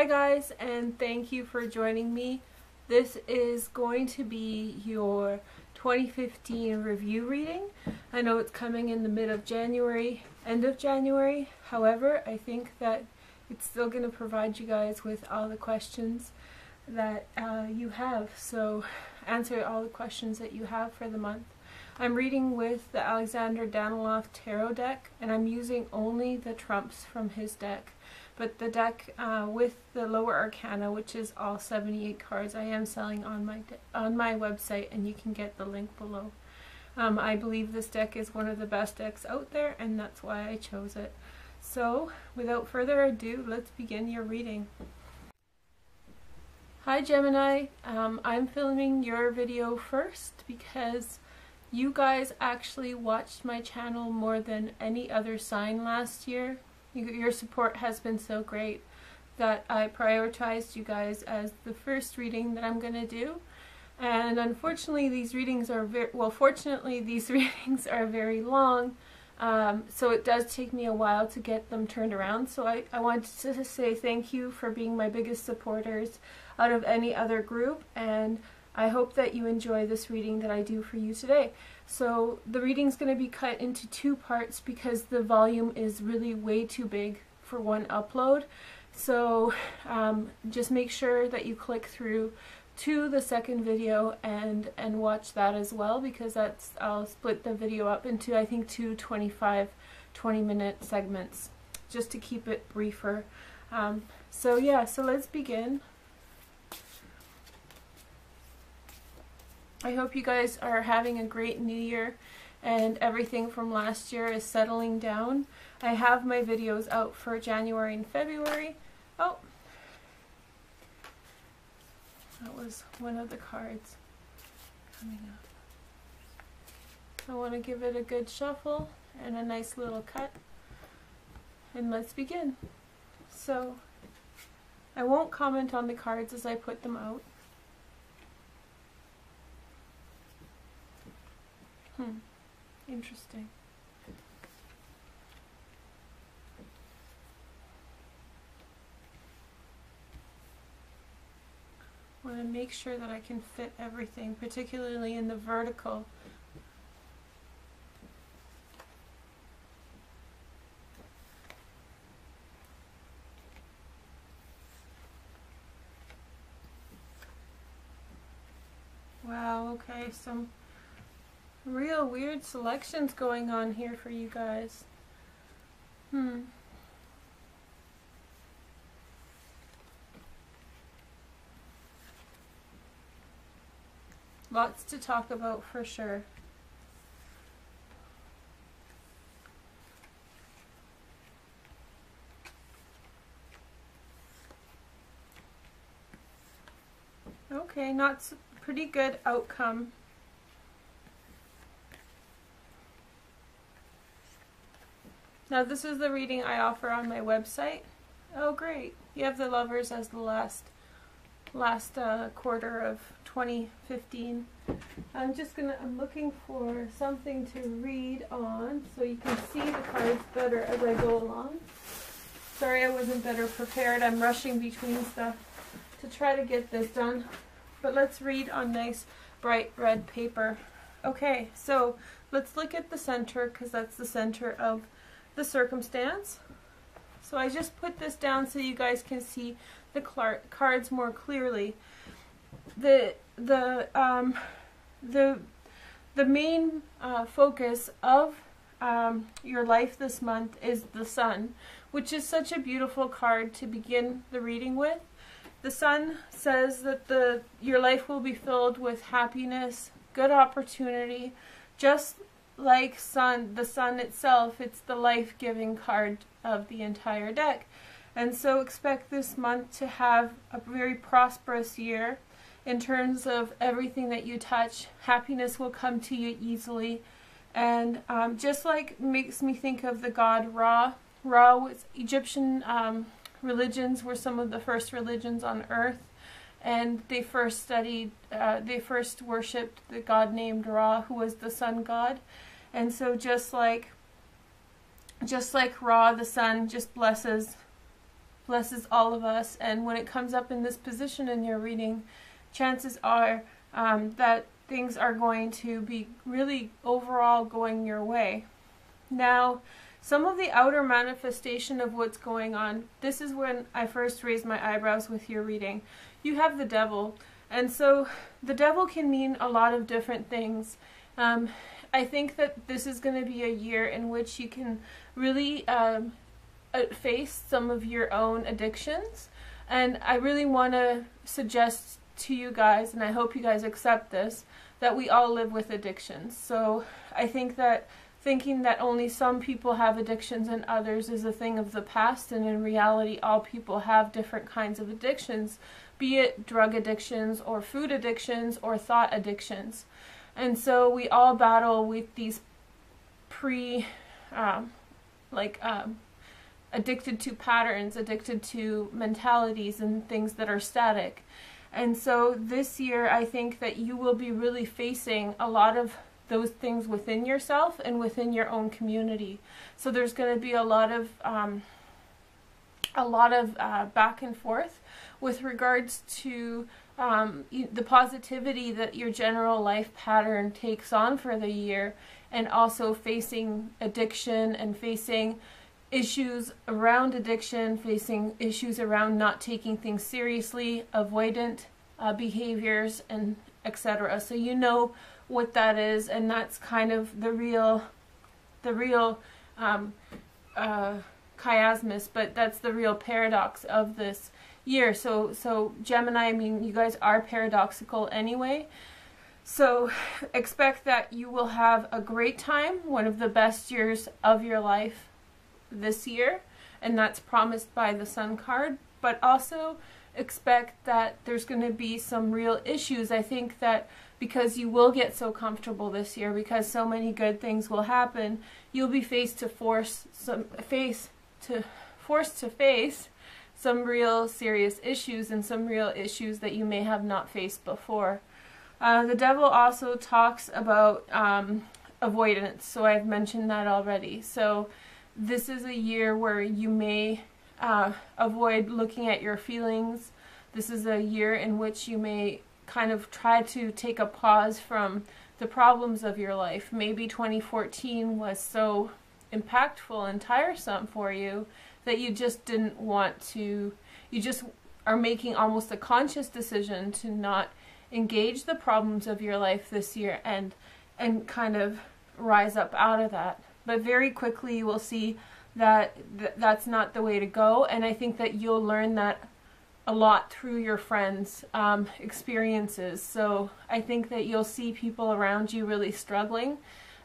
Hi guys, and thank you for joining me. This is going to be your 2015 review reading. I know it's coming in the end of January. However, I think that it's still going to provide you guys with all the questions that you have. So answer all the questions that you have for the month. I'm reading with the Alexander Daniloff Tarot deck, and I'm using only the trumps from his deck. But the deck with the lower arcana, which is all 78 cards, I am selling on my website, and you can get the link below. I believe this deck is one of the best decks out there, and that's why I chose it. So, without further ado, let's begin your reading. Hi Gemini, I'm filming your video first because you guys actually watched my channel more than any other sign last year. Your support has been so great that I prioritized you guys as the first reading that I'm going to do. And unfortunately these readings are fortunately these readings are very long, so it does take me a while to get them turned around. So I wanted to say thank you for being my biggest supporters out of any other group, and I hope that you enjoy this reading that I do for you today. So the reading's going to be cut into two parts because the volume is really way too big for one upload. So just make sure that you click through to the second video and watch that as well, because I'll split the video up into, I think, two 20-minute segments just to keep it briefer. So yeah, so let's begin. I hope you guys are having a great new year and everything from last year is settling down. I have my videos out for January and February. Oh, that was one of the cards coming up. I want to give it a good shuffle and a nice little cut. And let's begin. So, I won't comment on the cards as I put them out. Interesting. I want to make sure that I can fit everything, particularly in the vertical. Wow, okay, some real weird selections going on here for you guys. Lots to talk about for sure. Okay, pretty good outcome. Now this is the reading I offer on my website. Oh great, you have the Lovers as the last quarter of 2015. I'm looking for something to read on so you can see the cards better as I go along. Sorry I wasn't better prepared. I'm rushing between stuff to try to get this done. But let's read on nice bright red paper. Okay, so let's look at the center, because that's the center of the circumstance. So I just put this down so you guys can see the cards more clearly. The main focus of your life this month is the Sun, which is such a beautiful card to begin the reading with. The Sun says that your life will be filled with happiness, good opportunity, just like the sun itself. It's the life-giving card of the entire deck. And so expect this month to have a very prosperous year in terms of everything that you touch. Happiness will come to you easily. And just like makes me think of the god Ra. Ra was Egyptian religions were some of the first religions on earth. And they first worshipped the god named Ra, who was the sun god. And so just like Ra, the sun just blesses blesses all of us, and when it comes up in this position in your reading, chances are that things are going to be really overall going your way. Now, some of the outer manifestation of what's going on, this is when I first raised my eyebrows with your reading. You have the devil, and so the devil can mean a lot of different things. I think that this is going to be a year in which you can really face some of your own addictions, and I really want to suggest to you guys, and I hope you guys accept this, that we all live with addictions. So I think that thinking that only some people have addictions and others is a thing of the past, and in reality all people have different kinds of addictions, be it drug addictions or food addictions or thought addictions. And so we all battle with these addicted to patterns, addicted to mentalities and things that are static. And so this year I think that you will be really facing a lot of those things within yourself and within your own community. So there's going to be a lot of back and forth with regards to the positivity that your general life pattern takes on for the year, and also facing addiction and facing issues around addiction, facing issues around not taking things seriously, avoidant behaviors, and etc. So you know what that is, and that's kind of the real chiasmus, but that's the real paradox of this year. So Gemini, I mean, you guys are paradoxical anyway. So expect that you will have a great time, one of the best years of your life this year, and that's promised by the Sun card. But also expect that there's going to be some real issues. I think that because you will get so comfortable this year, because so many good things will happen, you'll be forced to face some real serious issues, and some real issues that you may have not faced before. The devil also talks about avoidance, so I've mentioned that already. So this is a year where you may avoid looking at your feelings. This is a year in which you may kind of try to take a pause from the problems of your life. Maybe 2014 was so impactful and tiresome for you that you just didn't want to, you just are making almost a conscious decision to not engage the problems of your life this year and kind of rise up out of that. But very quickly you will see that that's not the way to go, and I think that you'll learn that a lot through your friends' experiences. So I think that you'll see people around you really struggling,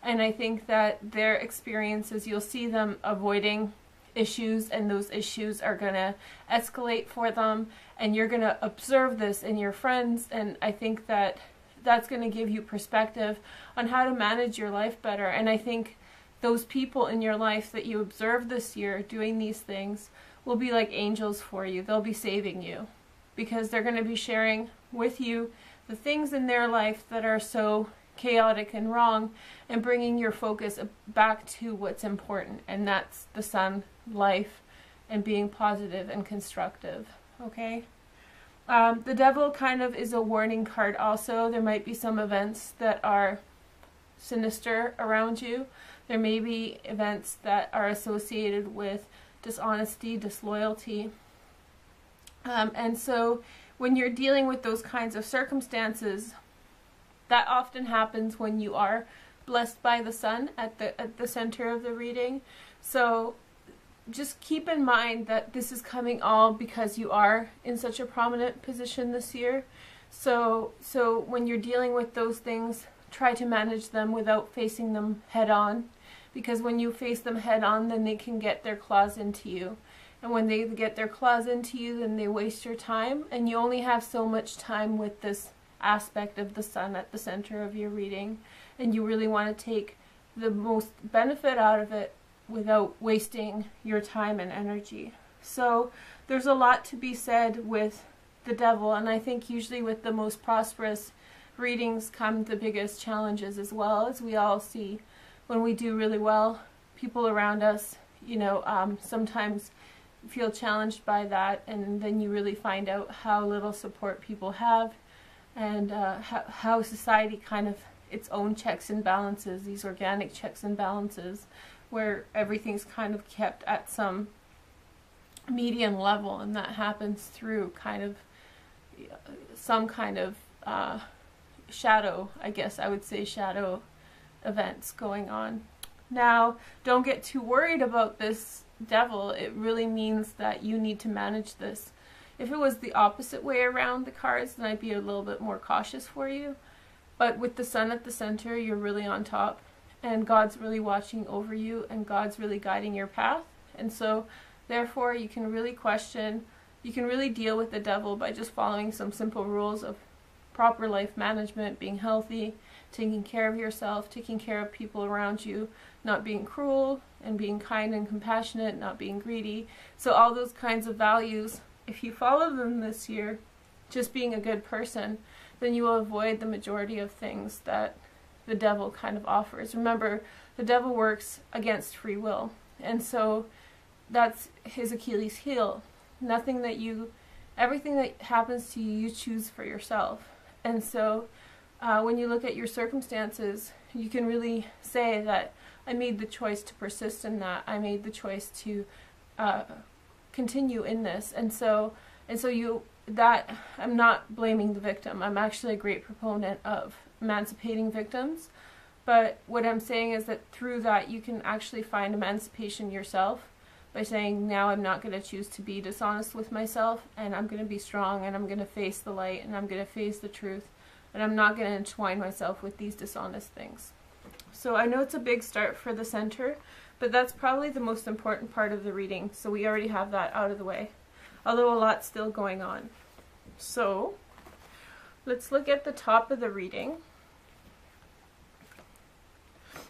and I think that their experiences, you'll see them avoiding issues, and those issues are going to escalate for them, and you're going to observe this in your friends, and I think that that's going to give you perspective on how to manage your life better. And I think those people in your life that you observe this year doing these things will be like angels for you. They'll be saving you, because they're going to be sharing with you the things in their life that are so chaotic and wrong, and bringing your focus back to what's important, and that's the Sun, life, and being positive and constructive. Okay? The devil kind of is a warning card also. There might be some events that are sinister around you. There may be events that are associated with dishonesty, disloyalty. And so when you're dealing with those kinds of circumstances, that often happens when you are blessed by the Sun at the center of the reading. So just keep in mind that this is coming all because you are in such a prominent position this year. So when you're dealing with those things, try to manage them without facing them head on, because when you face them head on, then they can get their claws into you. And when they get their claws into you, then they waste your time, and you only have so much time with this aspect of the Sun at the center of your reading, and you really want to take the most benefit out of it without wasting your time and energy. So there's a lot to be said with the devil, and I think usually with the most prosperous readings come the biggest challenges as well. As we all see, when we do really well, people around us, you know, sometimes feel challenged by that, and then you really find out how little support people have, and how society kind of its own checks and balances, these organic checks and balances, where everything's kind of kept at some median level, and that happens through kind of some kind of shadow, I guess I would say, shadow events going on. Now, don't get too worried about this devil. It really means that you need to manage this. If it was the opposite way around the cards, then I'd be a little bit more cautious for you. But with the sun at the center, you're really on top, and God's really watching over you, and God's really guiding your path. And so, therefore, you can really question, you can really deal with the devil by just following some simple rules of proper life management, being healthy, taking care of yourself, taking care of people around you, not being cruel, and being kind and compassionate, not being greedy. So all those kinds of values, if you follow them this year, just being a good person, then you will avoid the majority of things that the devil kind of offers. Remember, the devil works against free will, and so that's his Achilles heel. Everything that happens to you, you choose for yourself. And so when you look at your circumstances, you can really say that I made the choice to persist in that. I made the choice to continue in this. And so I'm not blaming the victim. I'm actually a great proponent of emancipating victims. But what I'm saying is that through that you can actually find emancipation yourself by saying, now I'm not going to choose to be dishonest with myself, and I'm going to be strong, and I'm going to face the light, and I'm going to face the truth, and I'm not going to entwine myself with these dishonest things. So I know it's a big start for the center, but that's probably the most important part of the reading, so we already have that out of the way, although a lot's still going on. So let's look at the top of the reading.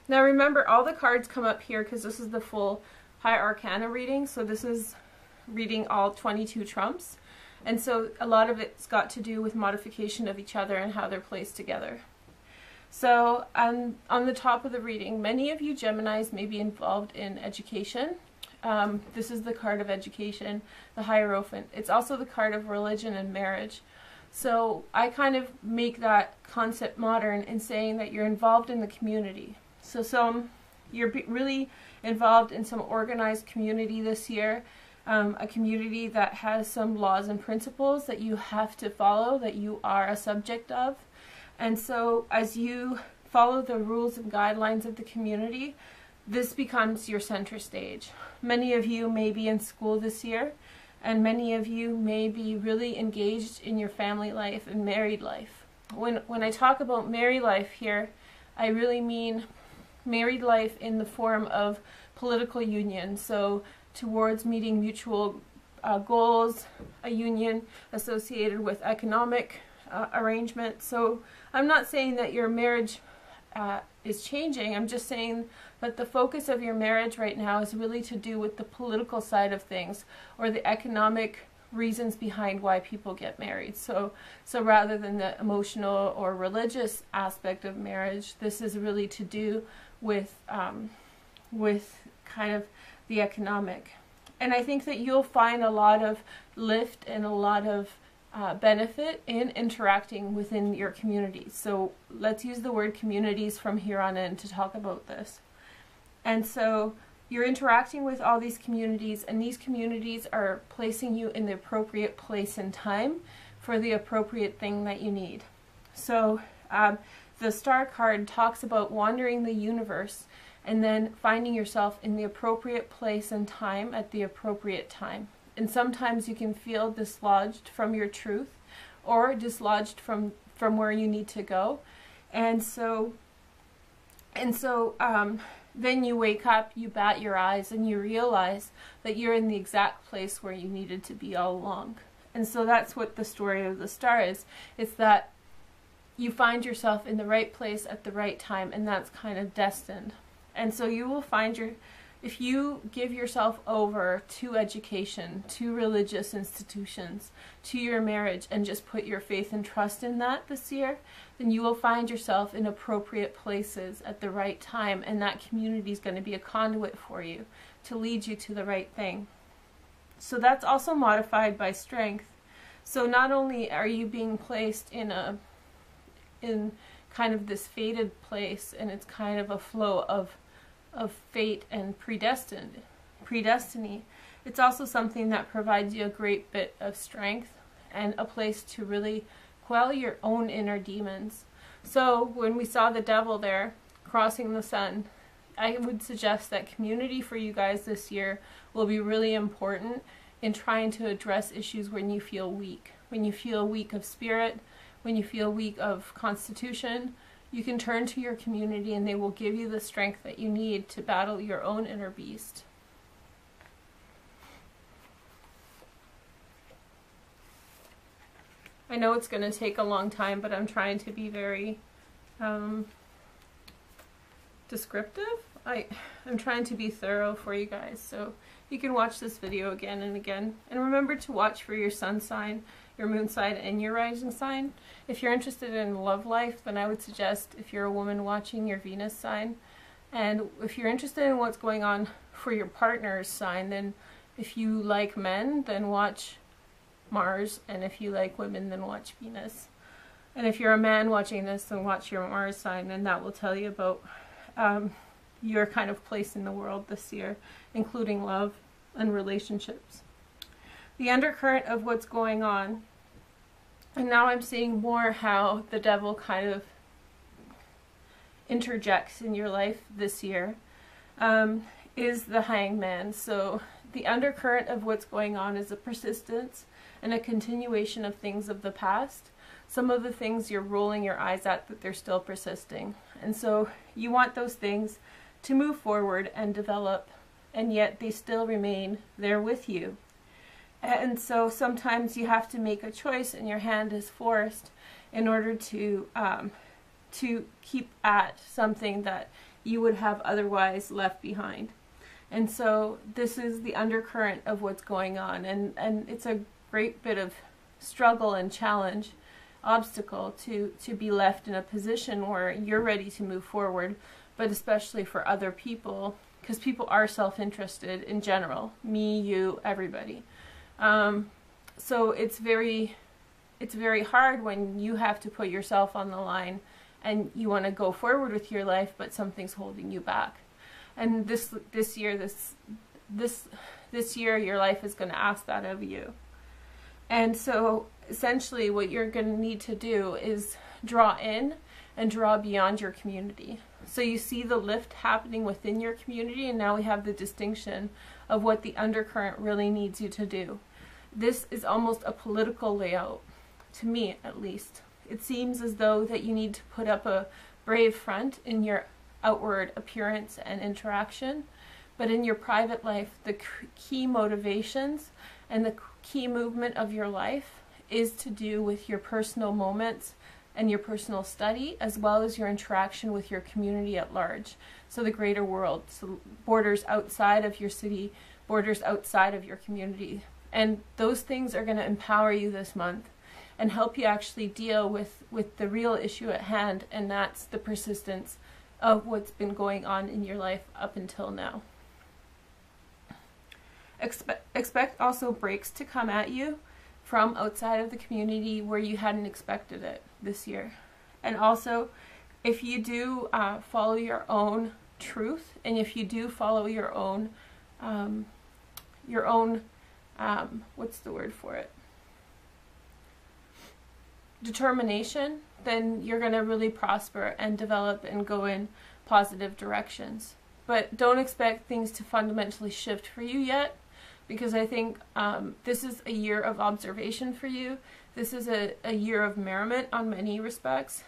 Now remember, all the cards come up here because this is the full High Arcana reading, so this is reading all 22 trumps, and so a lot of it's got to do with modification of each other and how they're placed together. So on the top of the reading, many of you Geminis may be involved in education. This is the card of education, the Hierophant. It's also the card of religion and marriage. So I kind of make that concept modern in saying that you're involved in the community. So you're really involved in some organized community this year, a community that has some laws and principles that you have to follow, that you are a subject of. And so as you follow the rules and guidelines of the community, this becomes your center stage. Many of you may be in school this year, and many of you may be really engaged in your family life and married life. When I talk about married life here, I really mean married life in the form of political union, so towards meeting mutual goals, a union associated with economic arrangement. So I'm not saying that your marriage is changing, I'm just saying that the focus of your marriage right now is really to do with the political side of things, or the economic reasons behind why people get married. So rather than the emotional or religious aspect of marriage, this is really to do with kind of the economic. And I think that you'll find a lot of lift and a lot of benefit in interacting within your communities. So let's use the word communities from here on in to talk about this. And so you're interacting with all these communities, and these communities are placing you in the appropriate place and time for the appropriate thing that you need. So the Star card talks about wandering the universe and then finding yourself in the appropriate place and time at the appropriate time. And sometimes you can feel dislodged from your truth, or dislodged from where you need to go. And so then you wake up, you bat your eyes, and you realize that you're in the exact place where you needed to be all along. And so that's what the story of the Star is. It's that you find yourself in the right place at the right time, and that's kind of destined. And so you will find if you give yourself over to education, to religious institutions, to your marriage, and just put your faith and trust in that this year, then you will find yourself in appropriate places at the right time, and that community is going to be a conduit for you to lead you to the right thing. So that's also modified by strength. So not only are you being placed in kind of this fated place, and it's kind of a flow of fate and predestiny, it's also something that provides you a great bit of strength and a place to really quell your own inner demons. So when we saw the devil there crossing the sun, I would suggest that community for you guys this year will be really important in trying to address issues when you feel weak. When you feel weak of spirit, when you feel weak of constitution, you can turn to your community and they will give you the strength that you need to battle your own inner beast. I know it's going to take a long time, but I'm trying to be very descriptive. I'm trying to be thorough for you guys, so you can watch this video again and again. And remember to watch for your sun sign, your moon sign, and your rising sign. If you're interested in love life, then I would suggest, if you're a woman, watching your Venus sign. And if you're interested in what's going on for your partner's sign, then if you like men, then watch Mars, and if you like women, then watch Venus. And if you're a man watching this, then watch your Mars sign, and that will tell you about your kind of place in the world this year, including love and relationships. The undercurrent of what's going on, and now I'm seeing more how the devil kind of interjects in your life this year, is the Hangman. So the undercurrent of what's going on is a persistence and a continuation of things of the past. Some of the things you're rolling your eyes at, but they're still persisting. And so you want those things to move forward and develop, and yet they still remain there with you. And so sometimes you have to make a choice, and your hand is forced in order to keep at something that you would have otherwise left behind. And so this is the undercurrent of what's going on, and it's a great bit of struggle and challenge, obstacle to be left in a position where you're ready to move forward, but especially for other people, because people are self-interested in general, me, you, everybody. So it's very hard when you have to put yourself on the line and you want to go forward with your life, but something's holding you back. And this year your life is going to ask that of you. And so essentially what you're going to need to do is draw in and draw beyond your community. So you see the lift happening within your community, and now we have the distinction of what the undercurrent really needs you to do. This is almost a political layout, to me at least. It seems as though that you need to put up a brave front in your outward appearance and interaction, but in your private life, the key motivations and the key movement of your life is to do with your personal moments and your personal study, as well as your interaction with your community at large. So the greater world, so borders outside of your city, borders outside of your community. And those things are going to empower you this month and help you actually deal with the real issue at hand, and that's the persistence of what's been going on in your life up until now. Expect also breaks to come at you from outside of the community where you hadn't expected it this year. And also, if you do follow your own truth, and if you do follow your own what's the word for it? Determination, then you're going to really prosper and develop and go in positive directions. But don't expect things to fundamentally shift for you yet, because I think this is a year of observation for you. This is a year of merriment on many respects.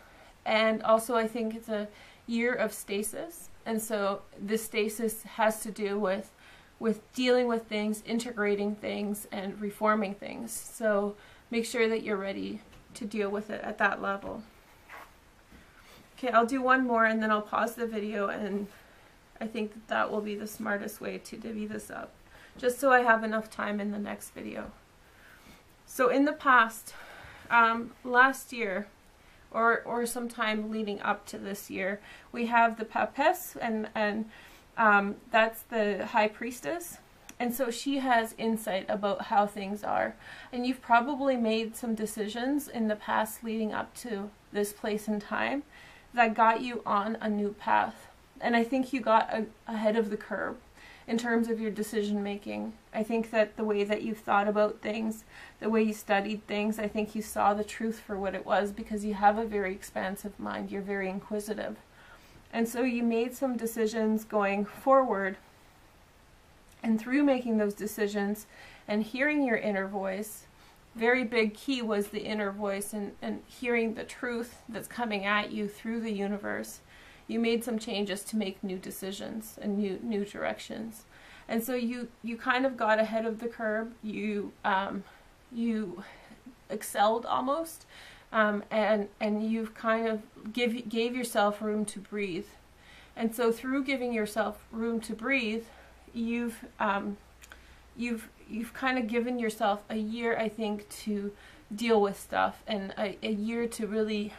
And also I think it's a year of stasis. And so this stasis has to do with dealing with things, integrating things, and reforming things. So make sure that you're ready to deal with it at that level. Okay, I'll do one more and then I'll pause the video, and I think that will be the smartest way to divvy this up, just so I have enough time in the next video. So in the past, last year, or sometime leading up to this year, we have the Papess, and that's the High Priestess, And so she has insight about how things are. And you've probably made some decisions in the past leading up to this place and time that got you on a new path. And I think you got ahead of the curve in terms of your decision making. I think that the way that you've thought about things, the way you studied things, I think you saw the truth for what it was, because you have a very expansive mind. You're very inquisitive. And so you made some decisions going forward. And through making those decisions and hearing your inner voice, very big key was the inner voice and hearing the truth that's coming at you through the universe. You made some changes to make new decisions and new directions. And so you kind of got ahead of the curve. You excelled almost, and you've kind of gave yourself room to breathe. And so through giving yourself room to breathe, you've kind of given yourself a year, I think, to deal with stuff, and a year to really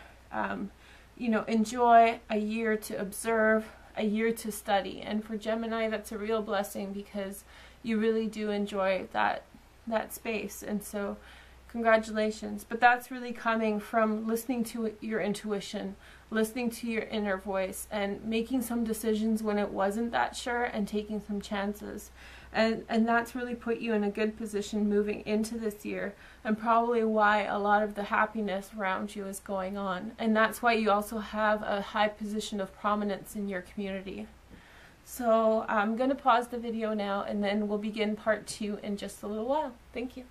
enjoy, a year to observe, a year to study. And for Gemini, that's a real blessing, because you really do enjoy that space. And so congratulations. But that's really coming from listening to your intuition, listening to your inner voice, and making some decisions when it wasn't that sure, and taking some chances. And that's really put you in a good position moving into this year, and probably why a lot of the happiness around you is going on. And that's why you also have a high position of prominence in your community. So I'm going to pause the video now, and then we'll begin part 2 in just a little while. Thank you.